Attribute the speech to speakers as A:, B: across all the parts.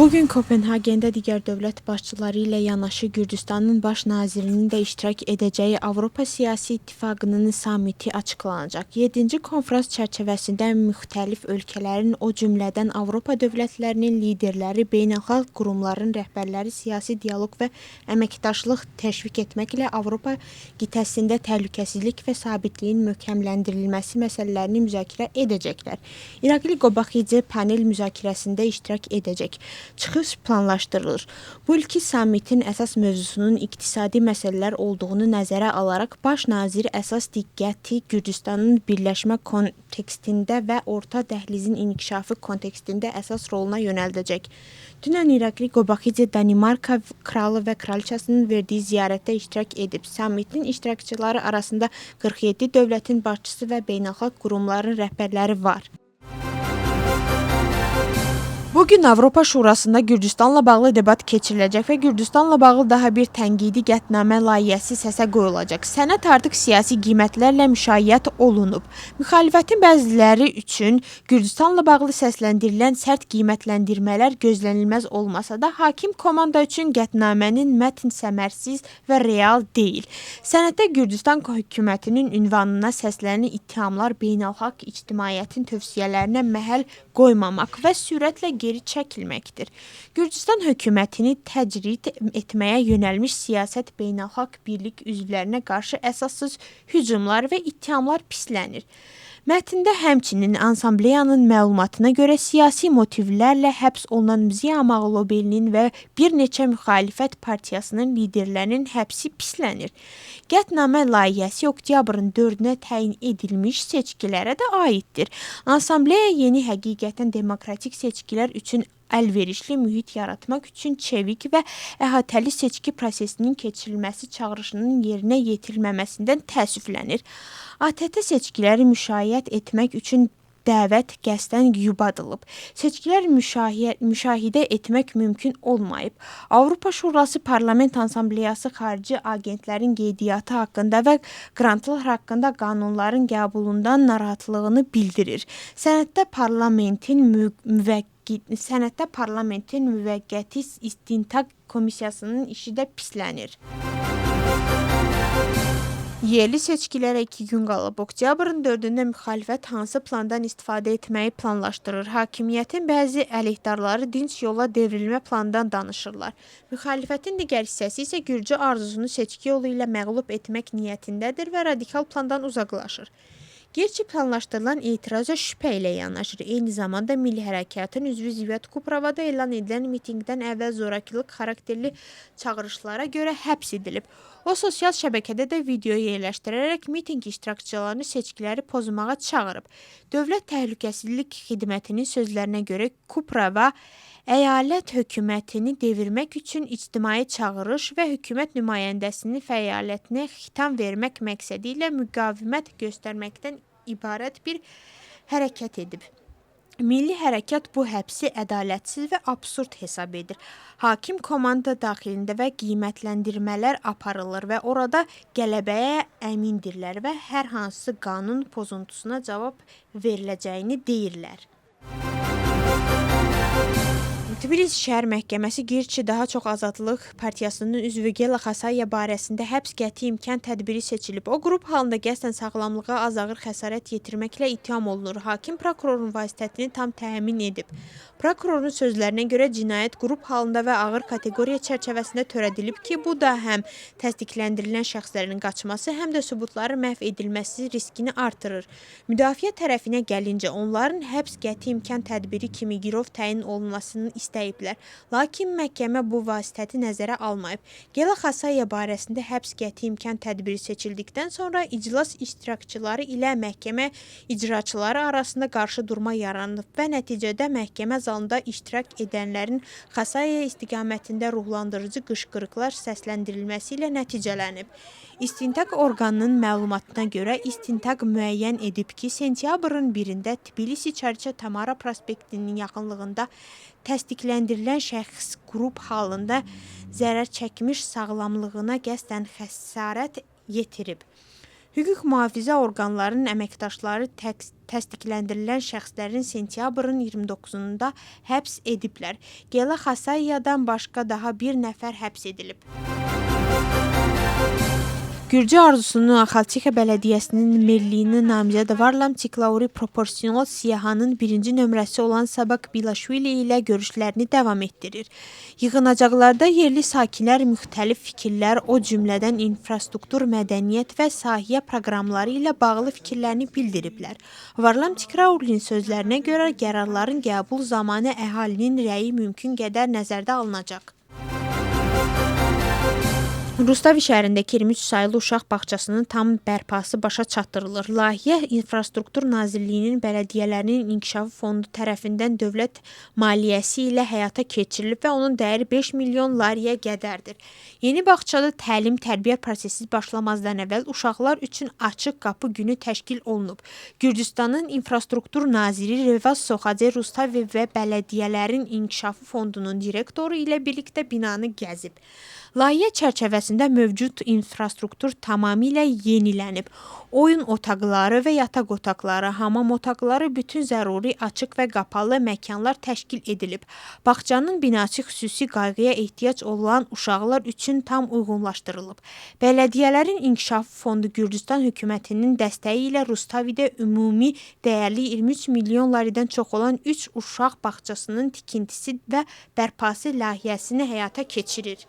A: Bugün Kopenhagendə digər dövlət başçıları ilə yanaşı Gürcüstanın baş nazirinin də iştirak edəcəyi Avropa Siyasi İttifaqının samiti açıqlanacaq. 7-ci konfrans çərçivəsində müxtəlif ölkələrin, o cümlədən Avropa dövlətlərinin liderləri, beynəlxalq qurumların rəhbərləri siyasi dialoq və əməkdaşlıq təşviq etməklə Avropa qitəsində təhlükəsizlik və sabitliyin möhkəmləndirilməsi məsələlərini müzakirə edəcəklər. İrakli Qobaxidze panel müzakirəsində iştirak edəcək. Çıxış planlaşdırılır. Bu ilki sammitin əsas mövzusunun iqtisadi məsələlər olduğunu nəzərə alaraq baş nazir əsas diqqəti Gürcüstanın birləşmə kontekstində və orta dəhlizin inkişafı kontekstində əsas roluna yönəldəcək. Dünən İrakli Qobaxidze Danimarka kralı və kraliçasının verdiyi ziyarətdə iştirak edib. Sammitin iştirakçıları arasında 47 dövlətin başçısı və beynəlxalq qurumların rəhbərləri var. Bugün Avropa Şurasında Gürcüstanla bağlı debat keçiriləcək və Gürcüstanla bağlı daha bir tənqidi qətnamə layihəsi səsə qoyulacaq. Sənəd artıq siyasi qiymətlərlə müşayiət olunub. Müxalifətin bəziləri üçün Gürcüstanla bağlı səsləndirilən sərt qiymətləndirmələr gözlənilməz olmasa da, hakim komanda üçün qətnamənin mətn səmərsiz və real deyil. Sənəddə Gürcüstan hökumətinin ünvanına səslənən ittihamlar beynəlxalq ictimaiyyətin tövsiyələrinə məhəl qoymamaq və sürətlə geri çəkilməkdir. Gürcüstan hökumətini təcrid etməyə yönəlmiş siyasət beynəlxalq birlik üzvlərinə qarşı əsassız hücumlar və ittihamlar pislənir. Mətndə həmçinin Assambleyanın məlumatına görə siyasi motivlərlə həbs olunan Mziya Mağlubelinin və bir neçə müxalifət partiyasının liderlərinin həbsi pislənir. Qətnamə layihəsi oktyabrın 4-nə təyin edilmiş seçkilərə də aiddir. Assambleya yeni həqiqətən demokratik seçkilər üçün əlverişli mühit yaratmaq üçün çevik və əhatəli seçki prosesinin keçirilməsi çağırışının yerinə yetirilməməsindən təəssüflənir. ATƏT seçkiləri müşayiət etmək üçün dəvət qəsdən yubadılıb. Seçkilər müşahidə etmək mümkün olmayıb. Avropa Şurası Parlament Assambleyası xarici agentlərin qeydiyyatı haqqında və qrantlar haqqında qanunların qəbulundan narahatlığını bildirir. Sənəddə parlamentin müvəqqəti istintaq komissiyasının işi də pislənir. Yerli seçkilərə 2 gün qalıb. Oktyabrın 4-də müxalifət hansı plandan istifadə etməyi planlaşdırır? Hakimiyyətin bəzi əleyhdarları dinc yola devrilmə plandan danışırlar. Müxalifətin digər hissəsi isə Gürcü arzusunu seçki yolu ilə məğlub etmək niyyətindədir və radikal plandan uzaqlaşır. Gerçi planlaşdırılan etiraza şübhə ilə yanaşır. Eyni zamanda Milli Hərəkatın üzvü Zivət Kuprovada elan edilən mitinqdən əvvəl zorakılıq xarakterli çağırışlara görə həbs edilib. O, sosial şəbəkədə də video yerləşdirərək mitinq iştirakçılarını seçkiləri pozmağa çağırıb. Dövlət Təhlükəsizlik Xidmətinin sözlərinə görə Kuprova əyalət hökumətini devirmək üçün ictimai çağırış və hökumət nümayəndəsinin fəaliyyətinə xitam vermək məqsədi ilə müqavimət göstərməkdən ibarət bir hərəkət edib. Milli Hərəkat bu həbsi ədalətsiz və absurd hesab edir. Hakim komanda daxilində və qiymətləndirmələr aparılır və orada qələbəyə əmindirlər və hər hansı qanun pozuntusuna cavab veriləcəyini deyirlər. Tbilisi şəhər məhkəməsi Girçi Daha Çox Azadlıq Partiyasının üzvü Gela Xasaya barəsində həbs qəti imkan tədbiri seçilib. O, qrup halında qəsdən sağlamlığa az ağır xəsarət yetirməklə ittiham olunur. Hakim prokurorun vasitəsini tam təmin edib. Prokurorun sözlərinə görə cinayət qrup halında və ağır kateqoriya çərçivəsində törədilib ki, bu da həm təsdiqləndirilən şəxslərin qaçması, həm də sübutların məhv edilməsi riskini artırır. Müdafiə tərəfinə gəlincə, onların həbs qəti imkan tədbiri kimi girov təyin olunmasını istəyiblər. Lakin məhkəmə bu vasitəti nəzərə almayıb. Gela Xasaya barəsində həbs qəti imkan tədbiri seçildikdən sonra iclas iştirakçıları ilə məhkəmə icraçıları arasında qarşıdurma yaranıb və nəticədə məhkəmə zalında iştirak edənlərin Xasaya istiqamətində ruhlandırıcı qışqırıqlar səsləndirilməsi ilə nəticələnib. İstintaq orqanının məlumatına görə istintaq müəyyən edib ki, sentyabrın 1-də Tbilisi Çariça Tamara prospektinin yaxınlığında təsdiqləndirilən şəxs qrup halında zərər çəkmiş sağlamlığına qəsdən xəsarət yetirib. Hüquq mühafizə orqanlarının əməkdaşları təsdiqləndirilən şəxslərin sentyabrın 29-da həbs ediblər. Gela Xasayiyadan başqa daha bir nəfər həbs edilib. Gürcü Arzusunun Axalçika Bələdiyyəsinin merliyinin namizədi Varlam Tiklauri Proporsional Siyahanın birinci nömrəsi olan Sabak Bilaşvili ilə görüşlərini davam etdirir. Yığınacaqlarda yerli sakinlər müxtəlif fikirlər, o cümlədən infrastruktur, mədəniyyət və sahiyyə proqramları ilə bağlı fikirlərini bildiriblər. Varlam Tiklaurinin sözlərinə görə qərarların qəbul zamanı əhalinin rəyi mümkün qədər nəzərdə alınacaq. Rustavi şəhərindəki 23 saylı uşaq bağçasının tam bərpası başa çatdırılır. Layihə İnfrastruktur Nazirliyinin Bələdiyyələrin İnkişafı Fondu tərəfindən dövlət maliyyəsi ilə həyata keçirilib və onun dəyəri 5 milyon lariyə qədərdir. Yeni bağçada təlim-tərbiyə prosesi başlamazdan əvvəl uşaqlar üçün açıq qapı günü təşkil olunub. Gürcüstanın İnfrastruktur Naziri Revaz Soxadze Rustavi və Bələdiyyələrin İnkişafı Fondunun direktoru ilə birlikdə binanı gəzib. Layihə çərçivəsində mövcud infrastruktur tamamilə yenilənib. Oyun otaqları və yataq otaqları, hamam otaqları, bütün zəruri açıq və qapalı məkanlar təşkil edilib. Bağçanın binası xüsusi qayğıya ehtiyac olan uşaqlar üçün tam uyğunlaşdırılıb. Bələdiyyələrin İnkişafı Fondu Gürcüstan hökumətinin dəstəyi ilə Rustavidə ümumi dəyərli 23 milyon laridən çox olan 3 uşaq bağçasının tikintisi və bərpası layihəsini həyata keçirir.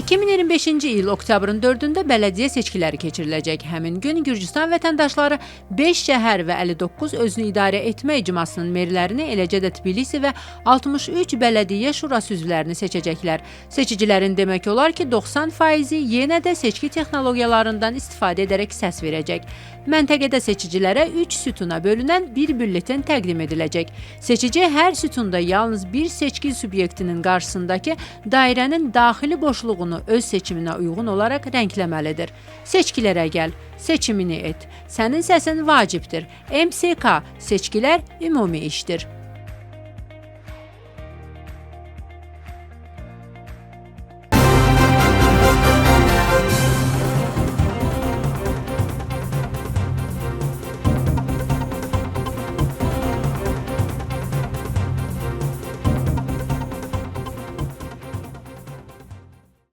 B: 2025-ci il oktyabrın 4-də bələdiyyə seçkiləri keçiriləcək. Həmin gün Gürcüstan vətəndaşları 5 şəhər və 59 özünü idarə etmə icmasının merlərini, eləcə də Tbilisi və 63 bələdiyyə şurası üzvlərini seçəcəklər. Seçicilərin demək olar ki, 90%-i yenə də seçki texnologiyalarından istifadə edərək səs verəcək. Məntəqədə seçicilərə 3 sütuna bölünən bir bülletin təqdim ediləcək. Seçici hər sütunda yalnız bir seçki subyektinin qarşısındakı dairənin daxili boşluğunu öz seçiminə uyğun olaraq rəngləməlidir. Seçkilərə gəl, seçimini et. Sənin səsin vacibdir. MSK, seçkilər ümumi işdir.